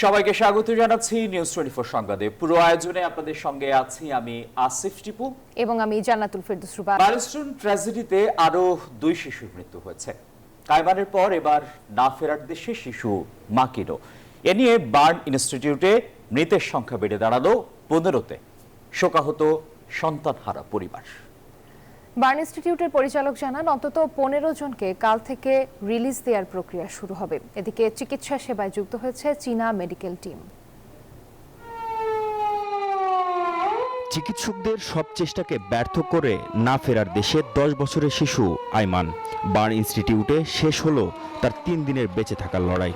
সবাইকে স্বাগত জানাচ্ছি নিউজ 24 সংবাদে। পুরো আয়োজনে আপনাদের সঙ্গে আছি আমি আসিফ টিপু এবং আমি জান্নাতুল ফেরদৌস রুবা। মাইলস্টোন ট্র্যাজেডিতে আরো 2 শিশুর মৃত্যু হয়েছে। কায়বানের পর এবার না ফেরার দেশে শিশু মাকিনো। এ নিয়ে বার্ন ইনস্টিটিউটে মৃতের সংখ্যা বেড়ে দাঁড়ালো 15-তে। শোকাহত সন্তানহারা পরিবার। বার্ন ইনস্টিটিউটের পরিচালক জানান অন্তত 15 জনকে কাল থেকে রিলিজ দেওয়ার প্রক্রিয়া শুরু হবে। এদিকে চিকিৎসা সেবায় যুক্ত হয়েছে চীনা মেডিকেল টিম। চিকিৎসকদের সব চেষ্টাকে ব্যর্থ করে না ফেরার দেশে 10 বছরের শিশু আইমান। বার্ন ইনস্টিটিউটে শেষ হলো তার 3 দিনের বেঁচে থাকার লড়াই।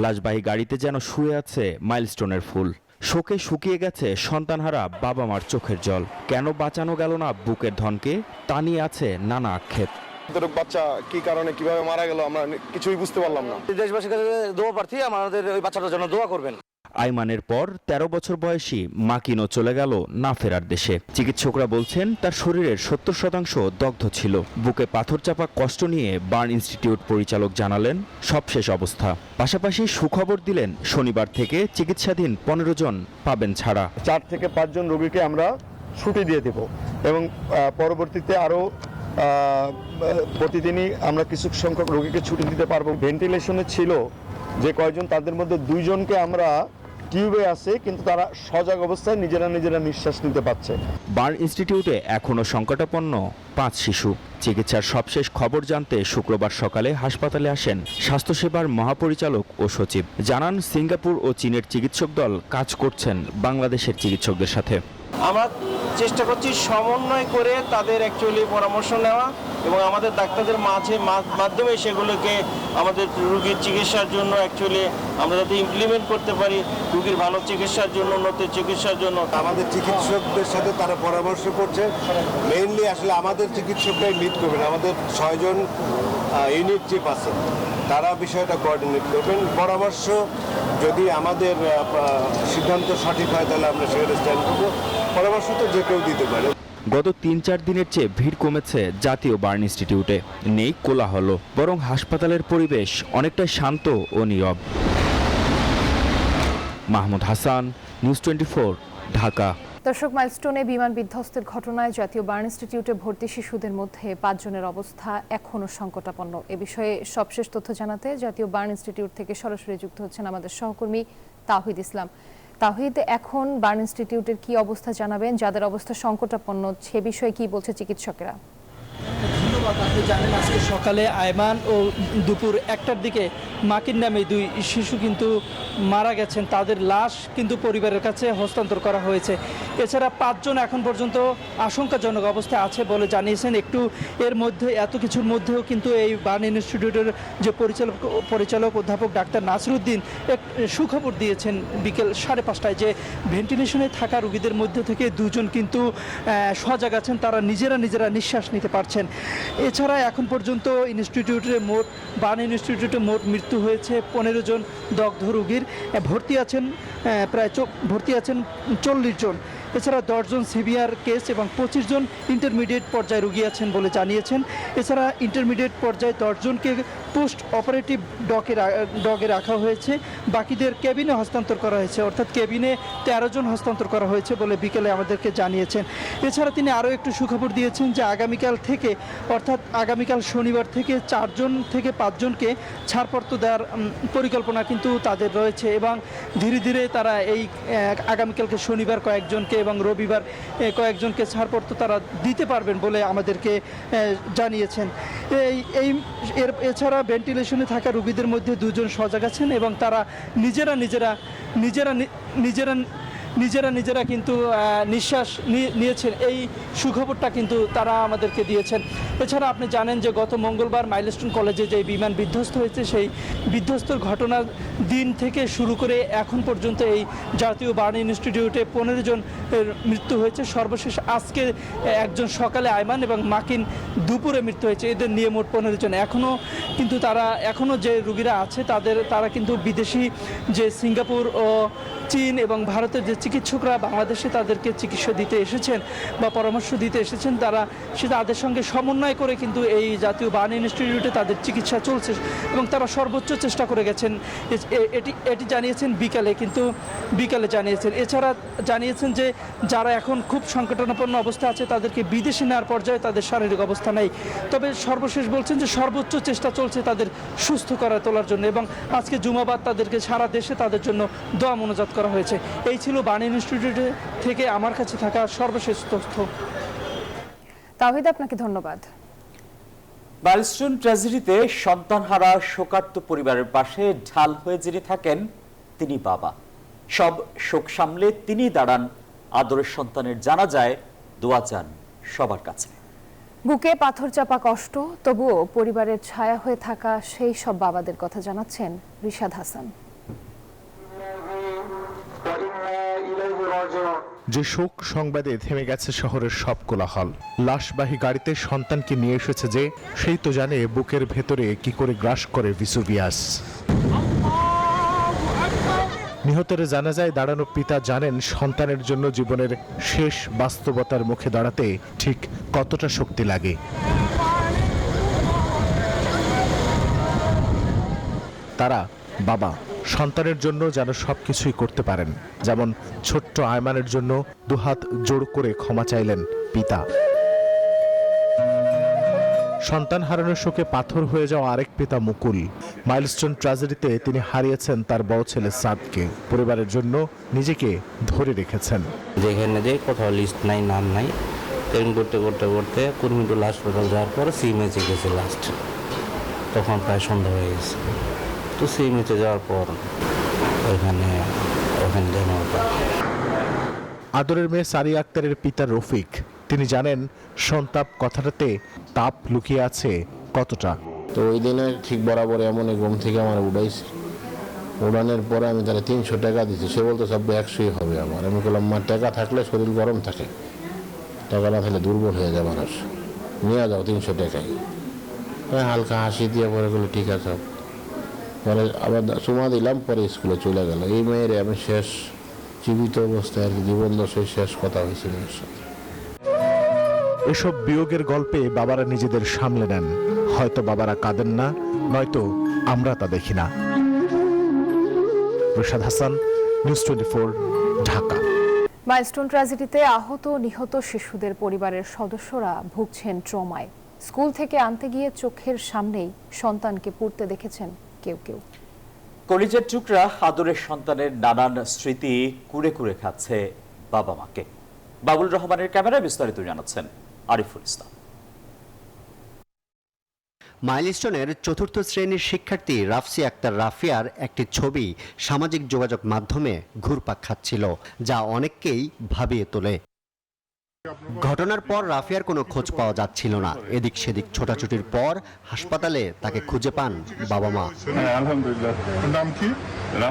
লাশবাহী গাড়িতে যেন শুয়ে আছে মাইলস্টোনের ফুল। শোকে শুকিয়ে গেছে সন্তানহারা বাবা মার চোখের জল। কেন বাঁচানো গেল না বুকের ধনকে, তা নিয়ে আছে নানা আক্ষেপ। বাচ্চা কি কারণে কিভাবে মারা গেল আমরা কিছুই বুঝতে পারলাম না। দেশবাসীর কাছে দোয়া প্রার্থী, আমাদের ওই বাচ্চাটার জন্য দোয়া করবেন। আইমানের পর 13 বছর বয়সী মাকিনো চলে গেল না ফেরার দেশে। চিকিৎসকরা বলছেন তার শরীরের 70% দগ্ধ ছিল। বুকে পাথর চাপা কষ্ট নিয়ে বার্ন ইনস্টিটিউট পরিচালক জানালেন সবশেষ অবস্থা। পাশাপাশি সুখবর দিলেন শনিবার থেকে চিকিৎসাধীন 15 জন পাবেন ছাড়া। 4 থেকে 5 জন রোগীকে আমরা ছুটি দিয়ে দেব এবং পরবর্তীতে আরো প্রতিদিনই আমরা কিছু সংখ্যক রোগীকে ছুটি দিতে পারবো। ভেন্টিলেশনে ছিল যে কয়েকজন, তাদের মধ্যে 2 জনকে আমরা টিউবে আছে, কিন্তু তারা সজাগ অবস্থায় নিজেরা নিঃশ্বাস নিতে পারছে। বার্ন ইনস্টিটিউটে এখনও সংকটাপন্ন 5 শিশু। চিকিৎসার সবশেষ খবর জানতে শুক্রবার সকালে হাসপাতালে আসেন স্বাস্থ্যসেবার মহাপরিচালক ও সচিব। জানান সিঙ্গাপুর ও চীনের চিকিৎসক দল কাজ করছেন বাংলাদেশের চিকিৎসকদের সাথে। আমরা চেষ্টা করছি সমন্বয় করে তাদের অ্যাকচুয়ালি পরামর্শ নেওয়া এবং আমাদের ডাক্তারদের মাধ্যমে সেগুলোকে আমাদের রোগীর চিকিৎসার জন্য অ্যাকচুয়ালি আমরা যাতে ইমপ্লিমেন্ট করতে পারি, রোগীর ভালো চিকিৎসার জন্য, উন্নত চিকিৎসার জন্য। আমাদের চিকিৎসকদের সাথে তারা পরামর্শ করছে। মেইনলি আসলে আমাদের চিকিৎসকরাই লিড করবেন। আমাদের 6 জন ইউনিট চিফ আছে, তারা বিষয়টা কোঅর্ডিনেট করবেন। পরামর্শ যদি আমাদের সিদ্ধান্ত সঠিক হয় তাহলে আমরা সেখানে স্ট্যান্ড করবো। পরামর্শ তো যে কেউ দিতে পারে। গত 3-4 দিনের চেয়ে ভিড় কমেছে জাতীয় বার্ন ইনস্টিটিউটে। নেই কোলাহল, বরং হাসপাতালের পরিবেশ অনেকটাই শান্ত ও নীরব। মাহমুদ হাসান, নিউজ 24, ঢাকা। দর্শক, মাইলস্টোনে বিমান বিধ্বস্তের ঘটনায় জাতীয় বার্ন ইনস্টিটিউটে ভর্তি শিশুদের মধ্যে 5 জনের অবস্থা এখনও সংকটাপন্ন। এ বিষয়ে সবশেষ তথ্য জানাতে জাতীয় বার্ন ইনস্টিটিউট থেকে সরাসরি যুক্ত হচ্ছেন আমাদের সহকর্মী তাওহিদ ইসলাম। তাওহিদ, এখন বার্ন ইনস্টিটিউটের কি অবস্থা জানাবেন? যাদের অবস্থা সংকটাপন্ন সে বিষয়ে কি বলছে চিকিৎসকেরা? ধন্যবাদ। আপনি জানেন আজকে সকালে আয়মান ও দুপুর 1টার দিকে মাকিন নামে 2 শিশু কিন্তু মারা গেছেন। তাদের লাশ কিন্তু পরিবারের কাছে হস্তান্তর করা হয়েছে। এছাড়া 5 জন এখন পর্যন্ত আশঙ্কাজনক অবস্থায় আছে বলে জানিয়েছেন। একটু এর মধ্যে এত কিছুর মধ্যেও কিন্তু এই বার্ন ইনস্টিটিউটের যে পরিচালক অধ্যাপক ডাক্তার নাসিরউদ্দিন এক সুখবর দিয়েছেন বিকেল 5:30টায় যে ভেন্টিলেশনে থাকা রোগীদের মধ্যে থেকে 2 জন কিন্তু সজাগ আছেন, তারা নিজেরা নিঃশ্বাস নিতে পারছেন। এছাড়া এখন পর্যন্ত বার্ন ইনস্টিটিউটে মোট মৃত্যু হয়েছে 15 জন দগ্ধ রোগীর। ভর্তি আছেন 40 জন। এছাড়া 10 জন সিভিয়ার কেস এবং 25 জন ইন্টারমিডিয়েট পর্যায়ে রোগী আছেন বলে জানিয়েছেন। এছাড়া ইন্টারমিডিয়েট পর্যায়ে 10 জনকে পোস্ট অপারেটিভ ডগে রাখা হয়েছে। বাকিদের কেবিনে হস্তান্তর করা হয়েছে, অর্থাৎ কেবিনে 13 জন হস্তান্তর করা হয়েছে বলে বিকেলে আমাদেরকে জানিয়েছেন। এছাড়া তিনি আরও একটু সুখবর দিয়েছেন যে আগামীকাল শনিবার থেকে 4 জন থেকে 5 জনকে ছাড়পত্র দেওয়ার পরিকল্পনা কিন্তু তাদের রয়েছে এবং ধীরে ধীরে তারা এই আগামীকালকে শনিবার কয়েকজনকে এবং রবিবার কয়েকজনকে ছাড়পত্র তারা দিতে পারবেন বলে আমাদেরকে জানিয়েছেন। এছাড়া ভেন্টিলেশনে থাকা রোগীদের মধ্যে 2 জন সজাগ আছেন এবং তারা নিজেরা কিন্তু নিঃশ্বাস নিয়েছেন। এই সুখবরটা কিন্তু তারা আমাদেরকে দিয়েছেন। এছাড়া আপনি জানেন যে গত মঙ্গলবার মাইলস্টোন কলেজে যে বিমান বিধ্বস্ত হয়েছে, সেই বিধ্বস্তর ঘটনার দিন থেকে শুরু করে এখন পর্যন্ত এই জাতীয় বার্ন ইনস্টিটিউটে 15 জন মৃত্যু হয়েছে। সর্বশেষ আজকে একজন সকালে আয়মান এবং মাকিন দুপুরে মৃত্যু হয়েছে। এদের নিয়ে মোট 15 জন। এখনও যে রোগীরা আছে তারা কিন্তু বিদেশি যে সিঙ্গাপুর ও চীন এবং ভারতের যে চিকিৎসকরা বাংলাদেশে তাদেরকে চিকিৎসা দিতে এসেছেন বা পরামর্শ দিতে এসেছেন, তারা তাদের সঙ্গে সমন্বয় করে কিন্তু এই জাতীয় বার্ন ইনস্টিটিউটে তাদের চিকিৎসা চলছে এবং তারা সর্বোচ্চ চেষ্টা করে গেছেন। এটি জানিয়েছেন বিকালে জানিয়েছেন। এছাড়া জানিয়েছেন যে যারা এখন খুব সংকটাপন্ন অবস্থা আছে তাদেরকে বিদেশে নেওয়ার পর্যায়ে তাদের শারীরিক অবস্থা নেই, তবে সর্বশেষ বলছেন যে সর্বোচ্চ চেষ্টা চলছে তাদের সুস্থ করে তোলার জন্য এবং আজকে জুমাবাদ তাদেরকে সারা দেশে তাদের জন্য দোয়া মোনাজাত করা হয়েছে। এই ছিল বার্ন ইনস্টিটিউট থেকে আমার কাছে থাকা সর্বশেষ তথ্য। তাওহিদ, আপনাকে ধন্যবাদ। মাইলস্টোন ট্র্যাজেডিতে সন্তানহারা শোকার্ত পরিবারের পাশে ঢাল হয়ে যিনি থাকেন তিনি বাবা। সব শোক সামলে তিনি দাঁড়ান, আদরের সন্তানের জানাজায় দোয়া চান সবার কাছে। বুকে পাথর চাপা কষ্ট, তবুও পরিবারের ছায়া হয়ে থাকা সেই সব বাবাদের কথা জানাচ্ছেন রিশাদ হাসান। যে শোক সংবাদে থেমে গেছে শহরের সব কোলাহল। লাশবাহী গাড়িতে সন্তানকে নিয়ে এসেছে যে, সেই তো জানে বুকের ভেতরে কি করে গ্রাস করে ভিসুভিয়াস। নিহতের জানাজায় দাঁড়ানো পিতা জানেন সন্তানের জন্য জীবনের শেষ বাস্তবতার মুখে দাঁড়াতে ঠিক কতটা শক্তি লাগে। তারা বাবা, সন্তানের জন্য যেন সবকিছুই করতে পারেন। যেমন ছোট্ট আয়মানের জন্য দুহাত জোড় করে ক্ষমা চাইলেন পিতা। সন্তান হারানোর শোকে পাথর হয়ে যাওয়া আরেক পিতা মুকুল। মাইলস্টোন ট্র্যাজেডিতে তিনি হারিয়েছেন তার বড় ছেলে সাদকে। পরিবারের জন্য নিজেকে ধরে রেখেছেন। যেখানে যে কোথাও লিস্ট নাই, নাম নাই, ট্রেন করতে করতে করতে কুর্মিটুল হাসপাতাল যাওয়ার পর সিএমএইচে গেছে লাস্ট, তখন প্রায় সন্ধ্যা হয়ে গেছে। তো সিএমএইচে যাওয়ার পর ওখানে আদরের মেয়ে সারিয়া আক্তারের পিতা রফিক, তিনি জানেন সন্তাপ কথাটাতে তাপ লুকিয়ে আছে কতটা। তো ওই দিনে ঠিক বরাবর এমন ঘুম থেকে আমার উঠাইছে, উড়ানোর পরে আমি তাহলে 300 টাকা দিচ্ছি। সে বলতো সব 100ই হবে আমার। আমি বললাম মা, টাকা থাকলে শরীর গরম থাকে, টাকা না থাকলে দুর্বল হয়ে যায় মানুষ, নিয়ে যাও 300 টাকাই। হালকা হাসি দিয়ে পরে বলে ঠিক আছে। পরে আবার চুমা দিলাম, পরে স্কুলে চলে গেল। এই মেয়ের আমি শেষ জীবিত অবস্থায় আর কি, জীবন দশায় শেষ কথা হয়েছিল মেয়ের সাথে। এসব বিয়োগের গল্পে বাবারা নিজেদের সামলে নেন। হয়তো বাবারা কাঁদেন না, নয়তো আমরা তা দেখি না। রিশাদ হাসান, নিউজ 24, ঢাকা। মাইলস্টোন ট্র্যাজেডিতে আহত নিহত শিশুদের পরিবারের সদস্যরা ভুগছেন ট্রমায়। স্কুল থেকে আনতে গিয়ে চোখের সামনেই সন্তানকে পুড়তে দেখেছেন কেউ কেউ। কলিজার টুকরা আদরের সন্তানের নানান স্মৃতি কুড়ে কুড়ে খাচ্ছে বাবা মাকে। বাবুল রহমানের ক্যামেরায় বিস্তারিত জানাচ্ছেন আরিফুল ইসলাম। মাইলস্টোনের 4র্থ শ্রেণীর শিক্ষার্থী রাফসি আক্তার রাফিয়ার একটি ছবি সামাজিক যোগাযোগ মাধ্যমে ঘুরপাক খাচ্ছিল, যা অনেককেই ভাবিয়ে তোলে। ঘটনার পর রাফিয়ার কোনো খোঁজ পাওয়া যাচ্ছিল না। এদিক সেদিক ছোটাছুটির পর হাসপাতালে তাকে খুঁজে পান বাবা মা।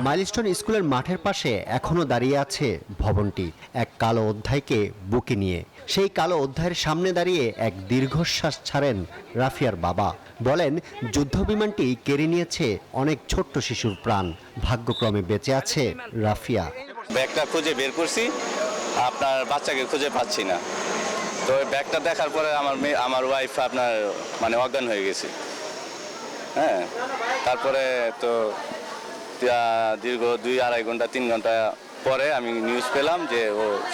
মাইলস্টোন স্কুলের মাঠের পাশে এখনো দাঁড়িয়ে আছে ভবনটি, এক কালো অধ্যায়কে বুকে নিয়ে। সেই কালো অধ্যায়ের সামনে দাঁড়িয়ে এক দীর্ঘশ্বাস ছাড়েন রাফিয়ার বাবা। বলেন, যুদ্ধ বিমানটি কেড়ে নিয়েছে অনেক ছোট্ট শিশুর প্রাণ, ভাগ্যক্রমে বেঁচে আছে রাফিয়া। ব্যাগটা খুঁজে বের করছি, আপনার বাচ্চাকে খুঁজে পাচ্ছি না। তো ওই ব্যাগটা দেখার পরে আমার ওয়াইফ মানে অজ্ঞান হয়ে গেছে। হ্যাঁ, তারপরে তো দীর্ঘ 2-2.5 ঘন্টা 3 ঘন্টা পরে আমি নিউজ পেলাম যে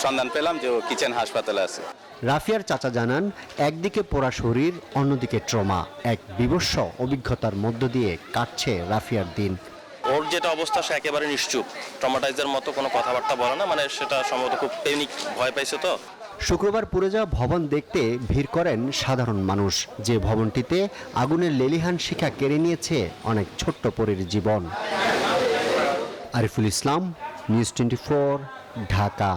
সন্ধান পেলাম যে ও কিচেন হাসপাতালে আছে। রাফিয়ার চাচা জানান, একদিকে পোড়া শরীর, অন্যদিকে ট্রমা। এক বিভৎস অভিজ্ঞতার মধ্য দিয়ে কাটছে রাফিয়ার দিন। ওর যেটা অবস্থা, সে একেবারে নিশ্চুপ, ট্রমাটাইজের মতো কোনো কথাবার্তা বলে না, মানে সেটা সম্ভবত খুব প্যানিক, ভয় পাইছে। তো শুক্রবার পুড়ে যাওয়া ভবন দেখতে ভিড় করেন সাধারণ মানুষ। যে ভবনটিতে আগুনের লেলিহান শিখা কেড়ে নিয়েছে অনেক ছোট্ট পরীর জীবন। আরিফুল ইসলাম, নিউজ 24, ঢাকা।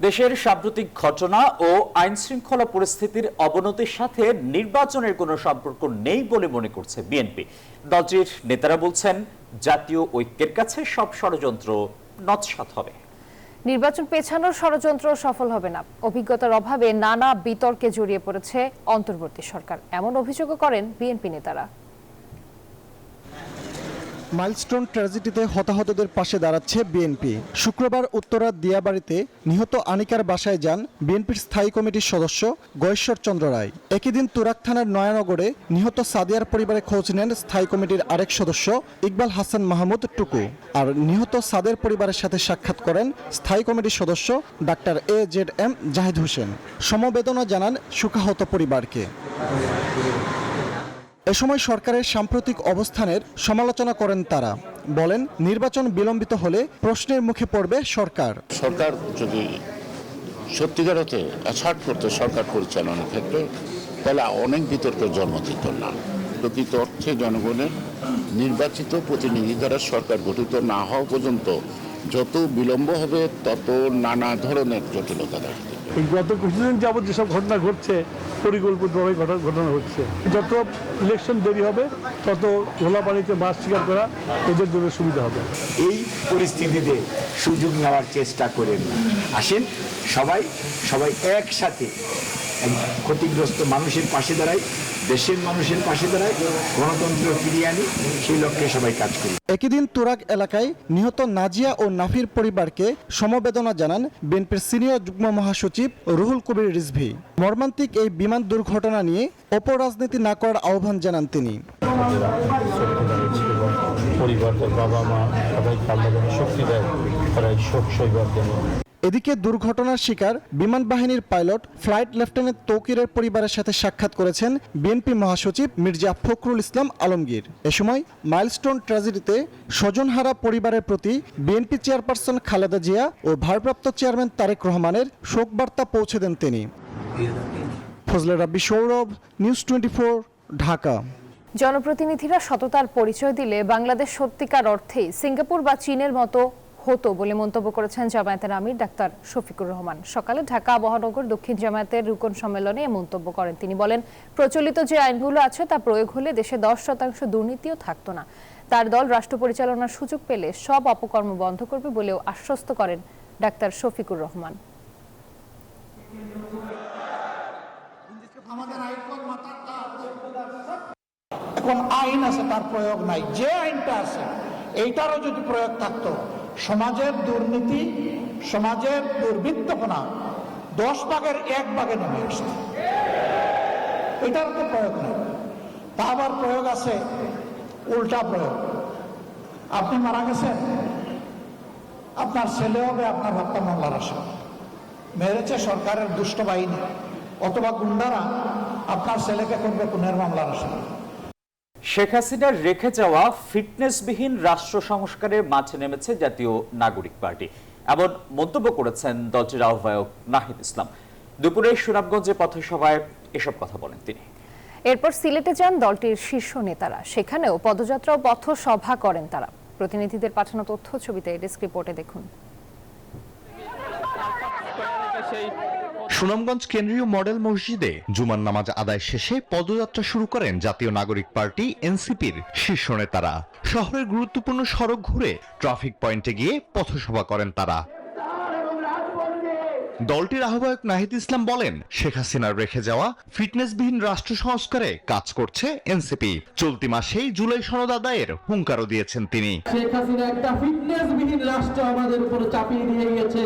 দেশের সাম্প্রতিক ঘটনা ও আইন শৃঙ্খলা পরিস্থিতির অবনতির সাথে নির্বাচনের কোনো সম্পর্ক নেই বলে মনে করছে বিএনপি। দলটির নেতারা বলছেন, জাতীয় ঐক্যের কাছে সব ষড়যন্ত্র নস্যাৎ হবে। নির্বাচন পেছানোর ষড়যন্ত্র সফল হবে না। অভিজ্ঞতার অভাবে নানা বিতর্কে জড়িয়ে পড়েছে অন্তর্বর্তী সরকার, এমন অভিযোগও করেন বিএনপি নেতারা। মাইলস্টোন ট্র্যাজেডিতে হতাহতদের পাশে দাঁড়াচ্ছে বিএনপি। শুক্রবার উত্তরার দিয়াবাড়িতে নিহত আনিকার বাসায় যান বিএনপির স্থায়ী কমিটির সদস্য গয়েশ্বর চন্দ্র রায়। একই দিন তুরাগ থানার নয়ানগরে নিহত সাদিয়ার পরিবারে খোঁজ নেন স্থায়ী কমিটির আরেক সদস্য ইকবাল হাসান মাহমুদ টুকু। আর নিহত সাদের পরিবারের সাথে সাক্ষাৎ করেন স্থায়ী কমিটির সদস্য ডাক্তার AZM জাহিদ হোসেন। সমবেদনা জানান শোকাহত পরিবারকে। এ সময় সরকারের সাম্প্রতিক অবস্থানের সমালোচনা করেন তারা। বলেন, নির্বাচন বিলম্বিত হলে প্রশ্নের মুখে পড়বে সরকার। সরকার যদি সত্যিকার অর্থে অ্যাসার্ট করতে সরকার পরিচালনার ক্ষেত্রে, তাহলে অনেক বিতর্কের জন্ম দিত না। প্রকৃত অর্থে জনগণের নির্বাচিত প্রতিনিধি দ্বারা সরকার গঠিত না হওয়া পর্যন্ত যত বিলম্ব হবে তত নানা ধরনের জটিলতা দেখা দেবে। এই গত কিছুদিন যাবত যেসব ঘটনা ঘটছে, পরিকল্পিতভাবে ঘটনা হচ্ছে। যত ইলেকশন দেরি হবে তত ঘোলা পানিতে মাছ শিকার করা এদের জন্য সুবিধা হবে। এই পরিস্থিতিতে সুযোগ নেওয়ার চেষ্টা করেন, আসেন সবাই একসাথে ক্ষতিগ্রস্ত মানুষের পাশে দাঁড়াই, দেশের মানুষের পাশে দাঁড়াই, গণতন্ত্র ফিরিয়ে আনি, সেই লক্ষ্যে সবাই কাজ করি। একই দিন তুরাগ এলাকায় নিহত নাজিয়া ও নাফির পরিবারকে সমবেদনা জানান বিএনপির সিনিয়র যুগ্ম মহাসচিব রুহুল কবির রিজভী। মর্মান্তিক এই বিমান দুর্ঘটনা নিয়ে অপরাজনীতি না করার আহ্বান জানান তিনি। পরিবারের বাবা মা সবাইকে আল্লাহ যেন শক্তি দেয়, তারা এই শোক সইবার জন্য। এদিকে দুর্ঘটনার শিকার বিমান বাহিনীর পাইলট ফ্লাইট লেফটেন্যান্ট তৌকিরের পরিবারের সাথে সাক্ষাৎ করেছেন বিএনপি মহাসচিব মির্জা ফখরুল ইসলাম আলমগীর। এ সময় মাইলস্টোন ট্র্যাজেডিতে স্বজনহারা পরিবারের প্রতি বিএনপি চেয়ারপারসন খালেদা জিয়া ও ভারপ্রাপ্ত চেয়ারম্যান তারেক রহমানের শোকবার্তা পৌঁছে দেন তিনি। ফজলে রাব্বি সৌরভ, নিউজ 24, ঢাকা। জনপ্রতিনিধিরা সততার পরিচয় দিলে বাংলাদেশ সত্যিকার অর্থেই সিঙ্গাপুর বা চীনের মতো হতো বলে মন্তব্য করেছেন জামায়াতের আমির ডাক্তার শফিকুর রহমান। সকালে ঢাকা মহানগর দক্ষিণ জামায়াতের রুকন সম্মেলনে এ মন্তব্য করেন তিনি। বলেন, প্রচলিত যে আইনগুলো আছে তা প্রয়োগ হলে দেশে 10% দুর্নীতিও থাকতো না। তার দল রাষ্ট্র পরিচালনার সুযোগ পেলে সব অপকর্ম বন্ধ করবে বলেও আশ্বস্ত করেন ডাক্তার শফিকুর রহমান। এখন আইন আছে, তার প্রয়োগ নাই। যে আইনটা আছে এইটারও যদি প্রয়োগ থাকতো, সমাজের দুর্নীতি, সমাজের দুর্বৃত্তপনা 10 ভাগের 1 ভাগে নেমে আসতো। এটার তো প্রয়োগ নেই। তা আবার প্রয়োগ আছে উল্টা প্রয়োগ। আপনি মারা গেছেন, আপনার ছেলে হবে আপনার হত্যা মামলার আসামি। মেরেছে সরকারের দুষ্ট বাহিনী অথবা গুন্ডারা, আপনার ছেলেকে করবে খুনের মামলার আসামি। শেখ হাসিনার রেখে যাওয়া ফিটনেসবিহীন রাষ্ট্র সংস্কারের মাঠে নেমেছে জাতীয় নাগরিক পার্টি, এমন মন্তব্য করেছেন দলটির আহ্বায়ক নাহিদ ইসলাম। দুপুরে সুনামগঞ্জে পথসভায় এসব কথা বলেন তিনি। এরপর সিলেটে যান দলটির শীর্ষ নেতারা, সেখানেও পদযাত্রা ও পথসভা করেন তারা। প্রতিনিধিদের পাঠানো তথ্য ছবিতে ডেস্ক রিপোর্টে দেখুন। সুনামগঞ্জ কেন্দ্রীয় মডেল মসজিদে জুমার নামাজ আদায় শেষে পদযাত্রা শুরু করেন জাতীয় নাগরিক পার্টি এনসিপির শীর্ষ নেতারা। শহরের গুরুত্বপূর্ণ সড়ক ঘুরে ট্রাফিক পয়েন্টে গিয়ে পথসভা করেন তারা। দলটির আহ্বায়ক নাহিদ ইসলাম বলেন, শেখ হাসিনার রেখে যাওয়া ফিটনেসবিহীন রাষ্ট্র সংস্কারে কাজ করছে এনসিপি। চলতি মাসেই জুলাই সনদ আদায়ের হুঙ্কারও দিয়েছেন তিনি। শেখ হাসিনা একটা ফিটনেসবিহীন রাষ্ট্র আমাদের উপর চাপিয়ে দিয়ে গেছে,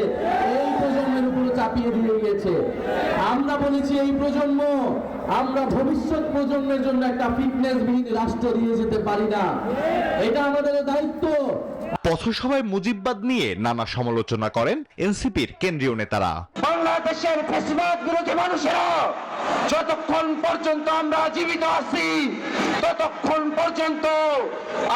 এই প্রজন্মের উপর চাপিয়ে দিয়ে গেছে। আমরা বলেছি এই প্রজন্ম, আমরা ভবিষ্যৎ প্রজন্মের জন্য একটা ফিটনেসবিহীন রাষ্ট্র দিয়ে যেতে পারি না, এটা আমাদের দায়িত্ব। পথসভায় মুজিববাদ নিয়ে নানা সমালোচনা করেন এনসিপির কেন্দ্রীয় নেতারা। বাংলাদেশের ফ্যাসিবাদ বিরোধী মানুষেরা যতক্ষণ পর্যন্ত আমরা জীবিত আছি, ততক্ষণ পর্যন্ত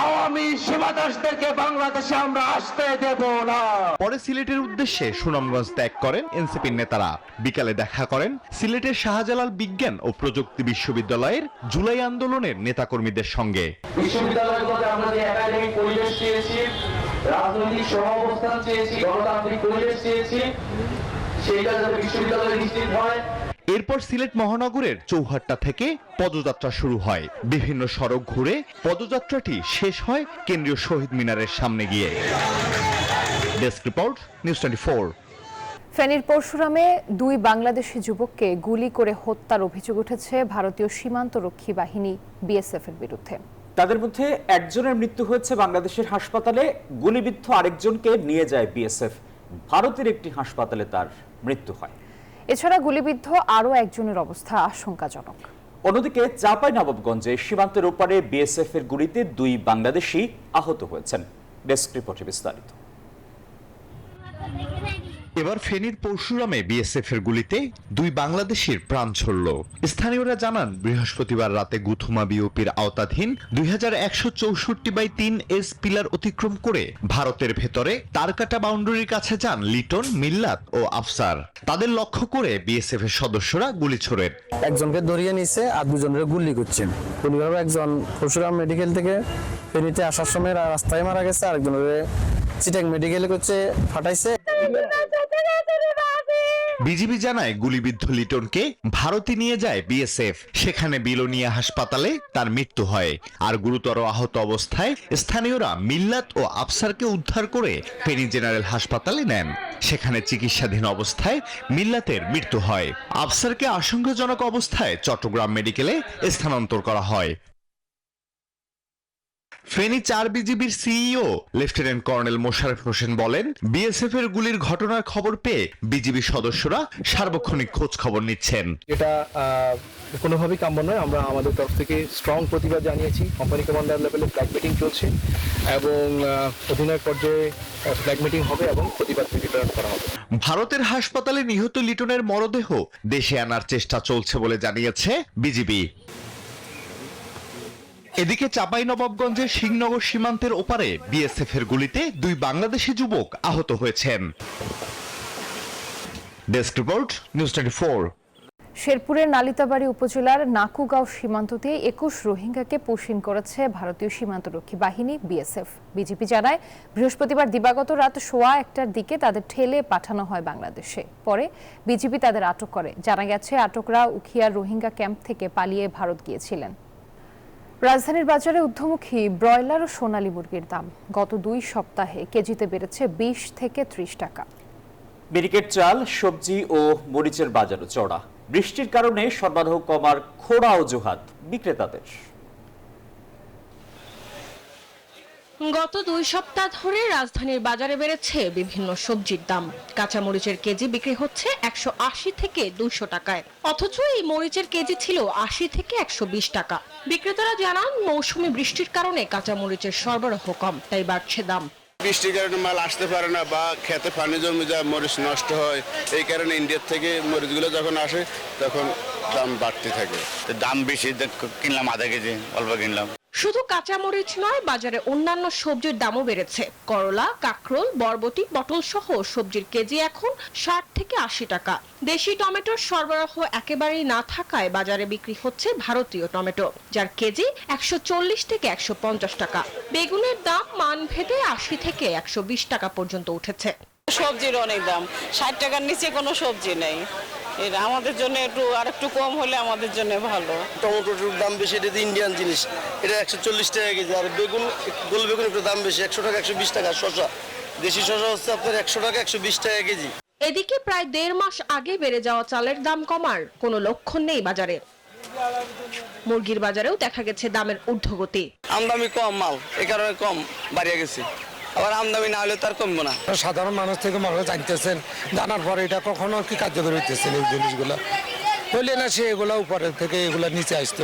আওয়ামী সীমাদাসদেরকে বাংলাদেশে আমরা আসতে দেব না। পরে সিলেটের উদ্দেশ্যে সুনামগঞ্জ ত্যাগ করেন এনসিপির নেতারা। বিকালে দেখা করেন সিলেটের শাহজালাল বিজ্ঞান ও প্রযুক্তি বিশ্ববিদ্যালয়ের জুলাই আন্দোলনের নেতাকর্মীদের সঙ্গে। বিশ্ববিদ্যালয়গুলোতে আমরা যে একাডেমিক পরিবেশ চেয়েছি, রাজনৈতিক সহাবস্থান চেয়েছি, গণতান্ত্রিক পরিবেশ চেয়েছি, সেইটা যাতে বিশ্ববিদ্যালয়ে নিশ্চিত হয়। এরপর সিলেট মহানগরের চৌহাট্টা থেকে পদযাত্রা শুরু হয়। বিভিন্ন সড়ক ঘুরে পদযাত্রাটি শেষ হয় কেন্দ্রীয় শহীদ মিনারের সামনে গিয়ে। Desk report, news 24। ফেনীর পরশুরামে 2 বাংলাদেশি যুবককে গুলি করে হত্যার অভিযোগ উঠেছে ভারতীয় সীমান্তরক্ষী বাহিনী বিএসএফ এর বিরুদ্ধে। তাদের মধ্যে একজনের মৃত্যু হয়েছে বাংলাদেশের হাসপাতালে, গুলিবিদ্ধ আরেকজনকে নিয়ে যায় বিএসএফ। ভারতের একটি হাসপাতালে তার মৃত্যু হয়। এছাড়া গুলিবিদ্ধ আরও একজনের অবস্থা আশঙ্কাজনক। অন্যদিকে চাঁপাইনবাবগঞ্জে সীমান্তের ওপারে বিএসএফ এর গুলিতে 2 বাংলাদেশি আহত হয়েছেন। ডেস্ক রিপোর্টে বিস্তারিত। এবার ফেনীর পরশুরামে বিএসএফ এর গুলিতে 2 বাংলাদেশির প্রাণ ছড়ল। স্থানীয়রা জানান, বৃহস্পতিবার রাতে গুথুমা বিওপির আওতাধীন 2164/3 এস পিলার অতিক্রম করে ভারতের ভেতরে তারকাটা বাউন্ডারির কাছে যান লিটন, মিল্লাত ও আফসার। তাদের লক্ষ্য করে বিএসএফ এর সদস্যরা গুলি ছোড়েন। একজনকে ধরিয়ে নিছে আর দুজনের গুলি করছেন। কোনোভাবে একজন পরশুরাম মেডিকেল থেকে ফেনীতে আসার সময় রাস্তায় মারা গেছে, আরেকজনের চিটাং মেডিকেলে করছে ফাটাইছে। বিজিবি জানায়, গুলিবিদ্ধ লিটনকে ভারতে নিয়ে যায় বিএসএফ। সেখানে বিলোনিয়া হাসপাতালে তার মৃত্যু হয়। আর গুরুতর আহত অবস্থায় স্থানীয়রা মিল্লাত ও আফসারকে উদ্ধার করে ফেনী জেনারেল হাসপাতালে নেন। সেখানে চিকিৎসাধীন অবস্থায় মিল্লাতের মৃত্যু হয়। আফসারকে আশঙ্কাজনক অবস্থায় চট্টগ্রাম মেডিকেলে স্থানান্তর করা হয়। ফেনী 4 বিজিবির CEO lieutenant colonel Mosharraf Hossain বলেন, বিএসএফ এর গুলির ঘটনার খবর পেয়ে বিজিবি সদস্যরা সার্বক্ষণিক খোঁজ খবর নিচ্ছেন। এটা কোনোভাবেই কাম্য নয়। আমরা আমাদের তরফ থেকে স্ট্রং প্রতিবাদ জানিয়েছি। কোম্পানি কমান্ডার লেভেলে ফ্ল্যাগ মিটিং চলছে এবং অধিনায়ক পর্যায়ে ফ্ল্যাগ মিটিং হবে এবং প্রতিবাদ প্রেরণ করা হবে। ভারতের হাসপাতালে নিহত লিটনের মরদেহ দেশে আনার চেষ্টা চলছে বলে জানিয়েছে বিজিবি। এদিকে চাঁপাইনবাবগঞ্জের সিংনগর সীমান্তের ওপারে বিএসএফ এর গুলিতে 2 বাংলাদেশি যুবক আহত হয়েছেন। Desk report, news 24। শেরপুরের নালিতাবাড়ী উপজেলার নাকুগাঁও সীমান্ত দিয়ে 21 রোহিঙ্গাকে পুশিন করেছে ভারতীয় সীমান্তরক্ষী বাহিনী বিএসএফ। বিজিবি জানায়, বৃহস্পতিবার দিবাগত রাত 1:15টার দিকে তাদের ঠেলে পাঠানো হয় বাংলাদেশে। পরে বিজিবি তাদের আটক করে। জানা গেছে, আটকরা উখিয়ার রোহিঙ্গা ক্যাম্প থেকে পালিয়ে ভারত গিয়েছিলেন। রাজধানীর বাজারে ঊর্ধ্বমুখী ব্রয়লার ও সোনালী মুরগির দাম গত 2 সপ্তাহে কেজিতে বেড়েছে 20 থেকে 30 টাকা। ব্রিকেট চাল, সবজি ও মরিচের বাজারও চড়া। বৃষ্টির কারণে সরবরাহ কমার খোড়া অজুহাত বিক্রেতাদের। গত 2 সপ্তাহ ধরে রাজধানীর বাজারে বেড়েছে বিভিন্ন সবজির দাম। কাঁচা মরিচের কেজি বিক্রি হচ্ছে 180 থেকে 200 টাকায়, অথচ এই মরিচের কেজি ছিল 80 থেকে 120 টাকা। বিক্রেতারা জানান, মৌসুমী বৃষ্টির কারণে কাঁচা মরিচের সরবরাহ কম, তাই বাড়ছে দাম। বৃষ্টির কারণে মাল আসতে পারে না বা খেতে পানি জমে যায়, মরিচ নষ্ট হয়। এই কারণে ইন্ডিয়ার থেকে মরিচগুলো যখন আসে তখন দাম বাড়তে থাকে। দাম বেশি কিনলাম, আধা কেজি অল্প কিনলাম। শুধু কাঁচা মরিচ নয়, বাজারে অন্যান্য সবজির দামও বেড়েছে। করলা, কাঁকরোল, বরবটি, পটল সহ সবজির কেজি এখন 60 থেকে 80 টাকা। দেশি টমেটোর সরবরাহ একেবারেই না থাকায় বাজারে বিক্রি হচ্ছে ভারতীয় টমেটো, যার কেজি 140 থেকে 150 টাকা। বেগুনের দাম মানভেদে 80 থেকে 120 টাকা পর্যন্ত উঠেছে। সবজির অনেক দাম, 60 টাকার নিচে কোনো সবজি নেই। এটা আমাদের জন্য আরেকটু কম হলে আমাদের জন্য ভালো। টমেটোর দাম বেশি, এটা ইন্ডিয়ান জিনিস, এটা 140 টাকা কেজি। আর বেগুন, গোল বেগুন একটু দাম বেশি, 100 টাকা 120 টাকা। শসা, দেশি শসা হচ্ছে আপনার 100 টাকা 120 টাকা কেজি। এদিকে প্রায় 1.5 মাস আগে বেড়ে যাওয়া চালের দাম কমার কোনো লক্ষণ নেই বাজারে। মুরগির বাজারেও দেখা গেছে দামের ঊর্ধ্বগতি। আমদানি কম মাল, এই কারণে কম বাড়িয়ে গেছে। আবার আমদানি না হলে তার কমবে না। সাধারণ মানুষ থেকে মানুষ জানতেছেন, জানার পরে এটা কখনো কি কার্যকরী হইতেছেন এই জিনিসগুলো হইলে না, সে এগুলো উপরে থেকে এগুলো নিচে আসতো।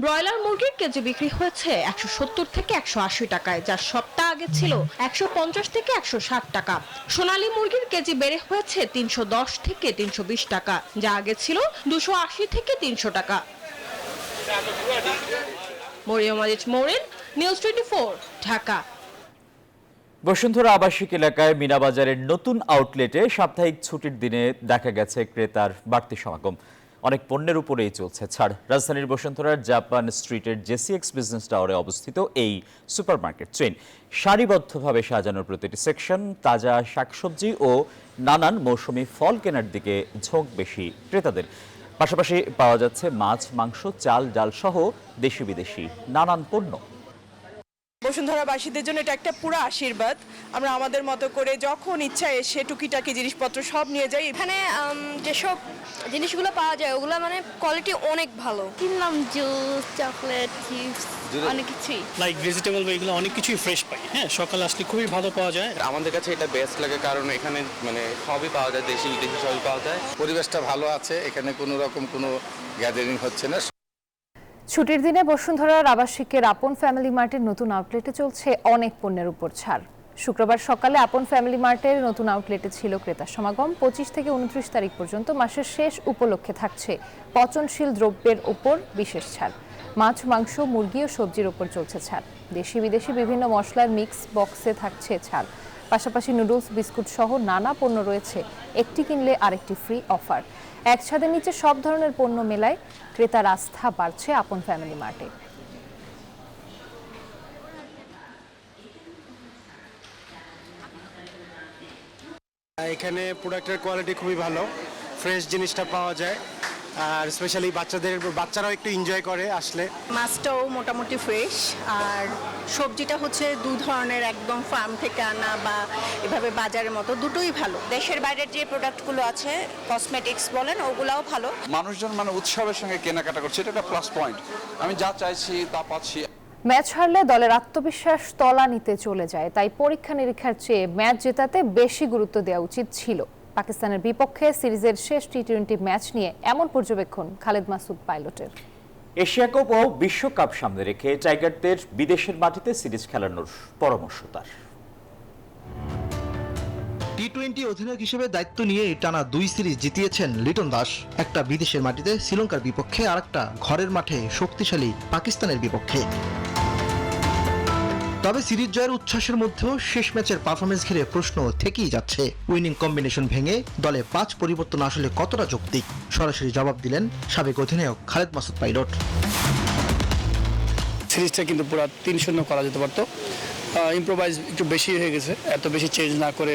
ব্রয়লার মুরগির কেজি বিক্রি হয়েছে 170 থেকে 180 টাকায়, যা সপ্তাহ আগে ছিল 150 থেকে 160 টাকা। সোনালী মুরগির কেজি বেড়ে হয়েছে 310 থেকে 320 টাকা, যা আগে ছিল 280 থেকে 300 টাকা। মরিয়ম আজিজ মৌরিন, নিউজ 24, ঢাকা। বসুন্ধরা আবাসিক এলাকায় মিনাবাজারের নতুন আউটলেটে সাপ্তাহিক ছুটির দিনে দেখা গেছে ক্রেতার বাড়তি সমাগম। অনেক পণ্যের উপরেই চলছে ছাড়। রাজধানীর বসুন্ধরার জাপান স্ট্রিটের জেসিএক্স বিজনেস টাওয়ারে অবস্থিত এই সুপারমার্কেট চেইন সারিবদ্ধভাবে সাজানোর প্রতিটি সেকশন তাজা শাকসবজি ও নানান মৌসুমি ফল কেনার দিকে ঝোঁক বেশি ক্রেতাদের। পাশাপাশি পাওয়া যাচ্ছে মাছ, মাংস, চাল, ডাল সহ দেশি বিদেশি নানান পণ্য। বসুন্ধরাবাসীদের জন্য এটা একটা পুরো আশীর্বাদ। আমরা আমাদের মতো করে যখন ইচ্ছা এসে টুকিটাকি জিনিসপত্র সব নিয়ে যাই। এখানে যেসব জিনিসগুলো পাওয়া যায় ওগুলো মানে কোয়ালিটি অনেক ভালো। কিনলাম জুস, চকলেট, চিপস, অনেক কিছুই। লাইক ভেজিটেবল এগুলো অনেক কিছুই ফ্রেশ পাই। হ্যাঁ, সকালে আসলে খুবই ভালো পাওয়া যায়। আমাদের কাছে এটা বেস্ট লাগে কারণ এখানে মানে সবই পাওয়া যায়, দেশি বিদেশি সবই পাওয়া যায়। পরিবেশটা ভালো আছে, এখানে কোনো রকম কোনো গ্যাদারিং হচ্ছে না। ছুটির দিনে বসুন্ধরার আবাসিকের আপন ফ্যামিলি মার্টের নতুন আউটলেটে চলছে অনেক পণ্যের উপর ছাড়। শুক্রবার সকালে আপন ফ্যামিলি মার্টের নতুন আউটলেটে ছিল ক্রেতার সমাগম। 25 থেকে 29 তারিখ পর্যন্ত মাসের শেষ উপলক্ষে থাকছে পচনশীল দ্রব্যের উপর বিশেষ ছাড়। মাছ, মাংস, মুরগি ও সবজির উপর চলছে ছাড়। দেশি বিদেশি বিভিন্ন মশলার মিক্স বক্সে থাকছে ছাড়। পাশাপাশি নুডলস, বিস্কুট সহ নানা পণ্য রয়েছে একটি কিনলে আরেকটি ফ্রি অফার। এক ছাদের নিচে সব ধরনের পণ্য মেলায় ক্রেতার আস্থা বাড়ছে আপন ফ্যামিলি মার্টে। এখানে প্রোডাক্টের কোয়ালিটি খুবই ভালো, ফ্রেশ জিনিসটা পাওয়া যায়, আর স্পেশালি বাচ্চারাও একটু এনজয় করে আসলে। মাছটাও মোটামুটি ফ্রেশ, আর সবজিটা হচ্ছে দু ধরনের, একদম ফার্ম থেকে আনা বা এভাবে বাজারের মতো, দুটোই ভালো। দেশের বাইরের যে প্রোডাক্টগুলো আছে কসমেটিক্স বলেন ওগুলাও ভালো। মানুষজন মানে উৎসবের সঙ্গে কেনাকাটা করছে, এটা একটা প্লাস পয়েন্ট। আমি যা চাইছি তা পাচ্ছি। ম্যাচ হারলে দলের আত্মবিশ্বাস তলানিতে চলে যায়, তাই পরীক্ষা নিরীক্ষার চেয়ে ম্যাচ জেতাতে বেশি গুরুত্ব দেওয়া উচিত ছিল। পাকিস্তানের বিপক্ষে সিরিজের শেষ টি-20 ম্যাচ নিয়ে এমন পর্যবেক্ষণ খালেদ মাসুদ পাইলটের। এশিয়া কাপ ও বিশ্বকাপ সামনে রেখে টাইগারদের বিদেশের মাটিতে সিরিজ খেলানোর পরামর্শ তার। টি-20 অধিনায়ক হিসেবে দায়িত্ব নিয়ে টানা 2 সিরিজ জিতিয়েছেন লিটন দাস। একটা বিদেশের মাটিতে শ্রীলঙ্কার বিপক্ষে, আর একটা ঘরের মাঠে শক্তিশালী পাকিস্তানের বিপক্ষে। তবে সিরিজ জয়ের উচ্ছ্বাসের মধ্যেও শেষ ম্যাচের পারফরমেন্স ঘিরে প্রশ্ন থেকেই যাচ্ছে। উইনিং কম্বিনেশন ভেঙে দলে 5 পরিবর্তন আসলে কতটা যৌক্তিক? সরাসরি জবাব দিলেন সাবেক অধিনায়ক খালেদ মাসুদ পাইলট। সিরিজটা কিন্তু পুরো 3-0 করা যেতে পারতো। ইম্প্রোভাইজ একটু বেশি হয়ে গেছে, এত বেশি চেঞ্জ না করে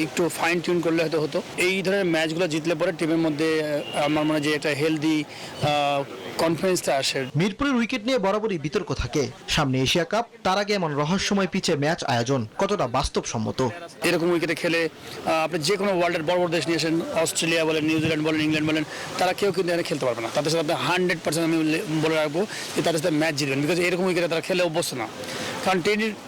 একটু ফাইন টিউন করলে হয়তো হতো। এই ধরনের ম্যাচগুলো জিতলে পরে টিমের মধ্যে আমার মনে হয় যে একটা হেলদি কনফিডেন্সটা আসে। মিরপুরের উইকেট নিয়ে বরাবরই বিতর্ক থাকে। সামনে এশিয়া কাপ, তার আগে এমন রহস্যময় পিচে ম্যাচ আয়োজন কতটা বাস্তবসম্মত? এরকম উইকেটে খেলে আপনি যে কোনো ওয়ার্ল্ডের বড় বড় দেশ নিয়ে আসেন, অস্ট্রেলিয়া বলেন, নিউজিল্যান্ড বলেন, ইংল্যান্ড বলেন, তারা কেউ কিন্তু এখানে খেলতে পারবে না। তাদের সাথে আপনি 100% আমি বলে রাখবো যে তাদের সাথে ম্যাচ জিতবেন, বিকজ এরকম উইকেটে তারা খেলে অভ্যস্ত না। কারণ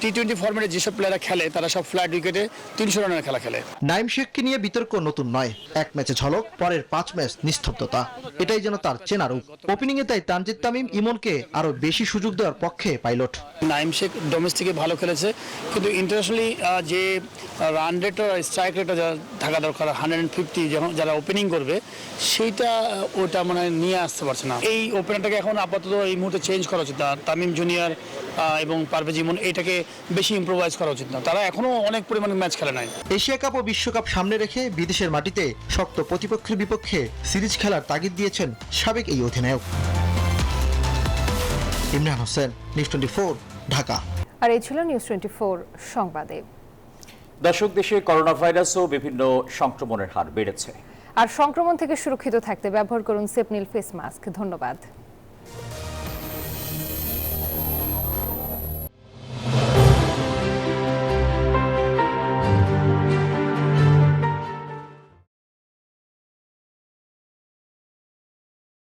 টি-20 ফরম্যাটে যেসব প্লেয়াররা খেলে তারা সব ফ্ল্যাট উইকেটে 300 রানের খেলা খেলে। নাইম শেখকে নিয়ে বিতর্ক নতুন নয়। এক ম্যাচে ঝলক, পরের 5 ম্যাচ নিস্তব্ধতা, এটাই যেন তার চেনা রূপ। ওপেনিং এ তাই তানজিদ তামিম, ইমনকে আরো বেশি সুযোগ দেওয়ার পক্ষে পাইলট। নাইম শেখ ডোমেস্টিকে ভালো খেলেছে, কিন্তু ইন্টারন্যাশনালি যে রান রেট আর স্ট্রাইক রেটটা যা থাকা দরকার 150 যখন যারা ওপেনিং করবে সেইটা ওটা মানে নিয়ে আসতে পারছে না। এই ওপেনারটাকে এখন আপাতত এই মুহূর্তে চেঞ্জ করা উচিত না। তামিম জুনিয়র এবং পারভেজ ইমন এটাকে বেশি ইম্প্রোভাইজ করা উচিত না, তারা এখনো অনেক পরিমাণে ম্যাচ খেলে নাই। এশিয়া কাপ ও বিশ্বকাপ সামনে রেখে বিদেশের মাটিতে শক্ত প্রতিপক্ষের বিপক্ষে সিরিজ খেলার তাগিদ দিয়েছেন সাবেক এই অধিনায়ক। ইমরান হোসেন, নিউজ 24, ঢাকা। আর এই ছিল নিউজ 24 সংবাদে। দর্শক, দেশে করোনা ভাইরাস ও বিভিন্ন সংক্রমণের হার বেড়েছে। আর সংক্রমণ থেকে সুরক্ষিত থাকতে ব্যবহার করুন সেপনিল ফেস মাস্ক। ধন্যবাদ।